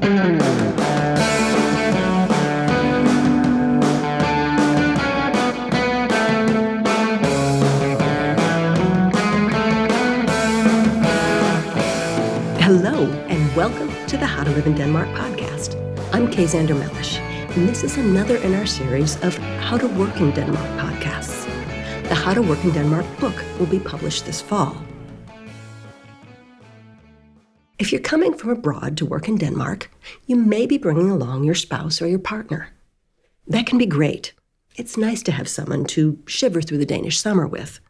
Hello, and welcome to the How to Live in Denmark podcast. I'm Kay Zander Mellish, and this is another in our series of How to Work in Denmark podcasts. The How to Work in Denmark book will be published this fall. If you're coming from abroad to work in Denmark, you may be bringing along your spouse or your partner. That can be great. It's nice to have someone to shiver through the Danish summer with.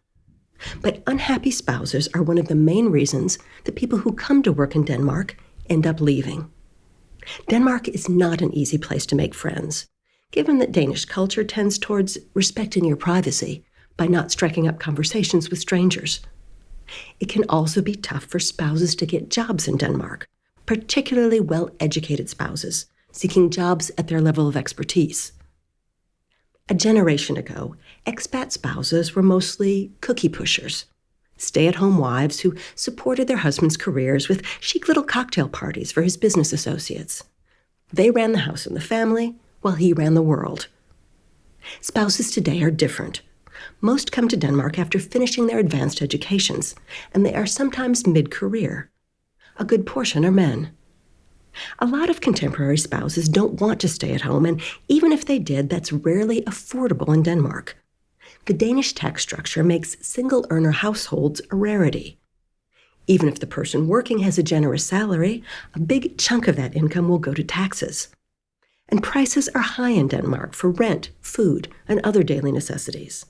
But unhappy spouses are one of the main reasons that people who come to work in Denmark end up leaving. Denmark is not an easy place to make friends, given that Danish culture tends towards respecting your privacy by not striking up conversations with strangers. It can also be tough for spouses to get jobs in Denmark, particularly well-educated spouses seeking jobs at their level of expertise. A generation ago, expat spouses were mostly cookie pushers, stay-at-home wives who supported their husbands' careers with chic little cocktail parties for his business associates. They ran the house and the family, while he ran the world. Spouses today are different. Most come to Denmark after finishing their advanced educations, and they are sometimes mid-career. A good portion are men. A lot of contemporary spouses don't want to stay at home, and even if they did, that's rarely affordable in Denmark. The Danish tax structure makes single-earner households a rarity. Even if the person working has a generous salary, a big chunk of that income will go to taxes. And prices are high in Denmark for rent, food, and other daily necessities.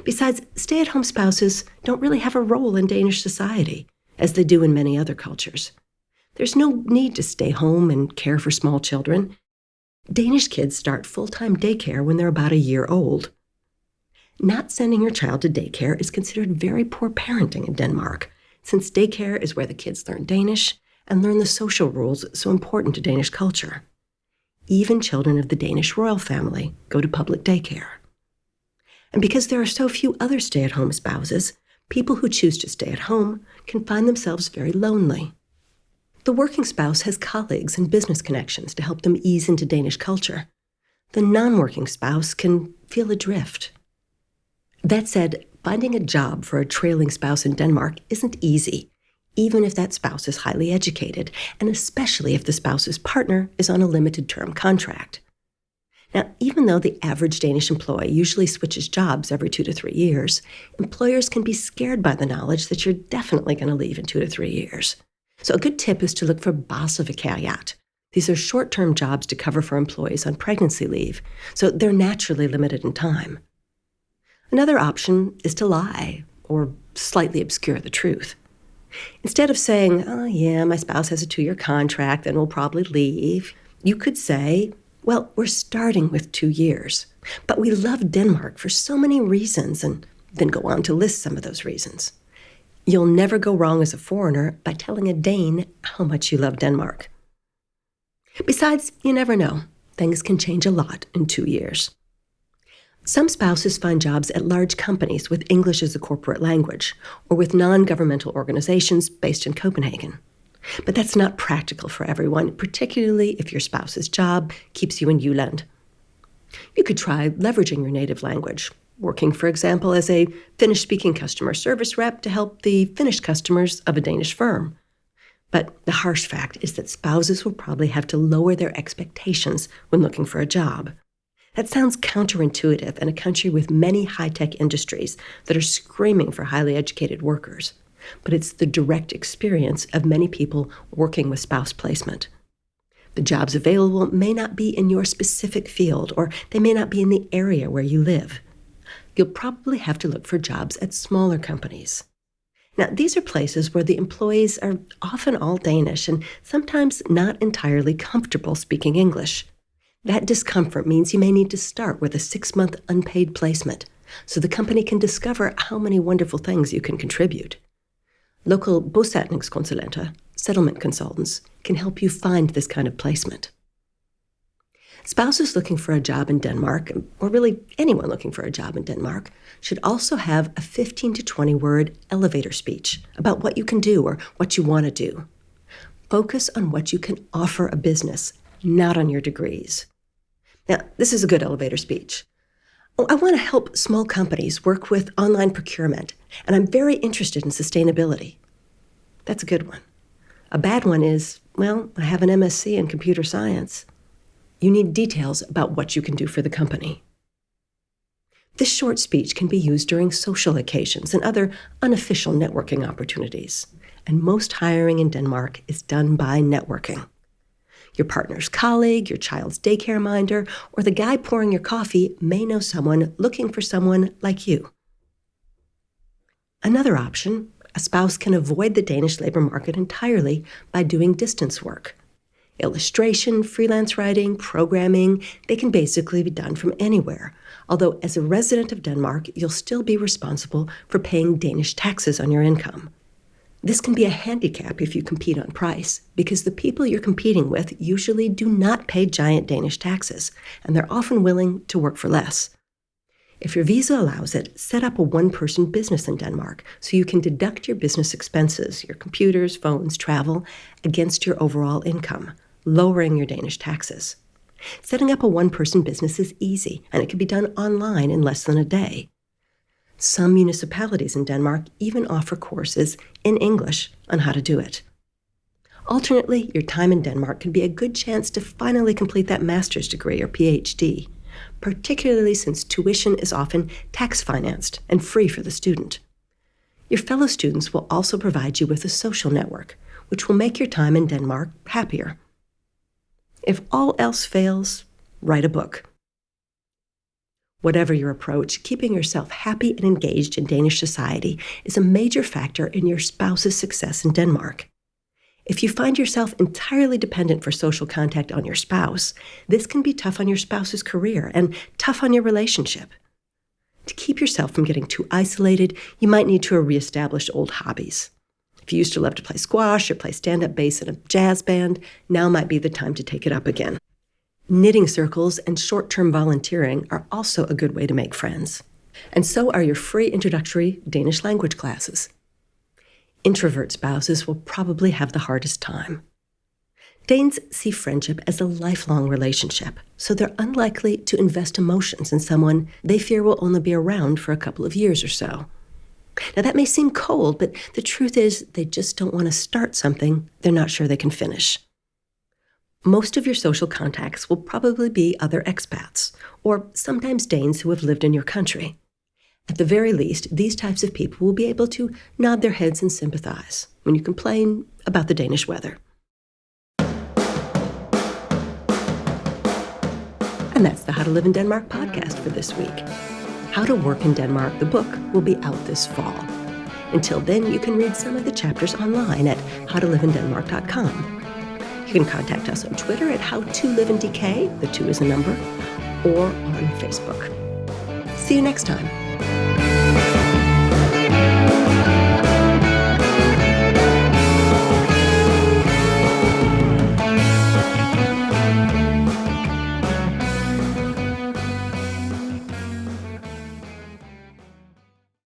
Besides, stay-at-home spouses don't really have a role in Danish society, as they do in many other cultures. There's no need to stay home and care for small children. Danish kids start full-time daycare when they're about a year old. Not sending your child to daycare is considered very poor parenting in Denmark, since daycare is where the kids learn Danish and learn the social rules so important to Danish culture. Even children of the Danish Royal Family go to public daycare. And because there are so few other stay-at-home spouses, people who choose to stay at home can find themselves very lonely. The working spouse has colleagues and business connections to help them ease into Danish culture. The non-working spouse can feel adrift. That said, finding a job for a trailing spouse in Denmark isn't easy, even if that spouse is highly educated, and especially if the spouse's partner is on a limited-term contract. Now, even though the average Danish employee usually switches jobs every 2 to 3 years, employers can be scared by the knowledge that you're definitely going to leave in 2 to 3 years. So a good tip is to look for barselsvikariat. These are short-term jobs to cover for employees on pregnancy leave, so they're naturally limited in time. Another option is to lie or slightly obscure the truth. Instead of saying, "Oh yeah, my spouse has a 2-year contract, then we'll probably leave," you could say, "Well, we're starting with 2 years, but we love Denmark for so many reasons," and then go on to list some of those reasons. You'll never go wrong as a foreigner by telling a Dane how much you love Denmark. Besides, you never know. Things can change a lot in 2 years. Some spouses find jobs at large companies with English as a corporate language, or with non-governmental organizations based in Copenhagen. But that's not practical for everyone, particularly if your spouse's job keeps you in Jylland. You could try leveraging your native language, working, for example, as a Finnish-speaking customer service rep to help the Finnish customers of a Danish firm. But the harsh fact is that spouses will probably have to lower their expectations when looking for a job. That sounds counterintuitive in a country with many high-tech industries that are screaming for highly educated workers. But it's the direct experience of many people working with spouse placement. The jobs available may not be in your specific field, or they may not be in the area where you live. You'll probably have to look for jobs at smaller companies. Now, these are places where the employees are often all Danish and sometimes not entirely comfortable speaking English. That discomfort means you may need to start with a 6-month unpaid placement, so the company can discover how many wonderful things you can contribute. Local bosætningskonsulenter, settlement consultants, can help you find this kind of placement. Spouses looking for a job in Denmark, or really anyone looking for a job in Denmark, should also have a 15 to 20 word elevator speech about what you can do or what you want to do. Focus on what you can offer a business, not on your degrees. Now, this is a good elevator speech. I want to help small companies work with online procurement, and I'm very interested in sustainability. That's a good one. A bad one is, well, I have an MSc in computer science. You need details about what you can do for the company. This short speech can be used during social occasions and other unofficial networking opportunities. And most hiring in Denmark is done by networking. Your partner's colleague, your child's daycare minder, or the guy pouring your coffee may know someone looking for someone like you. Another option, a spouse can avoid the Danish labor market entirely by doing distance work. Illustration, freelance writing, programming, they can basically be done from anywhere. Although as a resident of Denmark, you'll still be responsible for paying Danish taxes on your income. This can be a handicap if you compete on price, because the people you're competing with usually do not pay giant Danish taxes, and they're often willing to work for less. If your visa allows it, set up a one-person business in Denmark so you can deduct your business expenses, your computers, phones, travel, against your overall income, lowering your Danish taxes. Setting up a one-person business is easy, and it can be done online in less than a day. Some municipalities in Denmark even offer courses in English on how to do it. Alternately, your time in Denmark can be a good chance to finally complete that master's degree or PhD, particularly since tuition is often tax-financed and free for the student. Your fellow students will also provide you with a social network, which will make your time in Denmark happier. If all else fails, write a book. Whatever your approach, keeping yourself happy and engaged in Danish society is a major factor in your spouse's success in Denmark. If you find yourself entirely dependent for social contact on your spouse, this can be tough on your spouse's career and tough on your relationship. To keep yourself from getting too isolated, you might need to reestablish old hobbies. If you used to love to play squash or play stand-up bass in a jazz band, now might be the time to take it up again. Knitting circles and short-term volunteering are also a good way to make friends. And so are your free introductory Danish language classes. Introvert spouses will probably have the hardest time. Danes see friendship as a lifelong relationship, so they're unlikely to invest emotions in someone they fear will only be around for a couple of years or so. Now that may seem cold, but the truth is they just don't want to start something they're not sure they can finish. Most of your social contacts will probably be other expats, or sometimes Danes who have lived in your country. At the very least, these types of people will be able to nod their heads and sympathize when you complain about the Danish weather. And that's the How to Live in Denmark podcast for this week. How to Work in Denmark, the book, will be out this fall. Until then, you can read some of the chapters online at howtoliveindenmark.com. You can contact us on Twitter at HowToLiveInDK, the 2 is a number, or on Facebook. See you next time.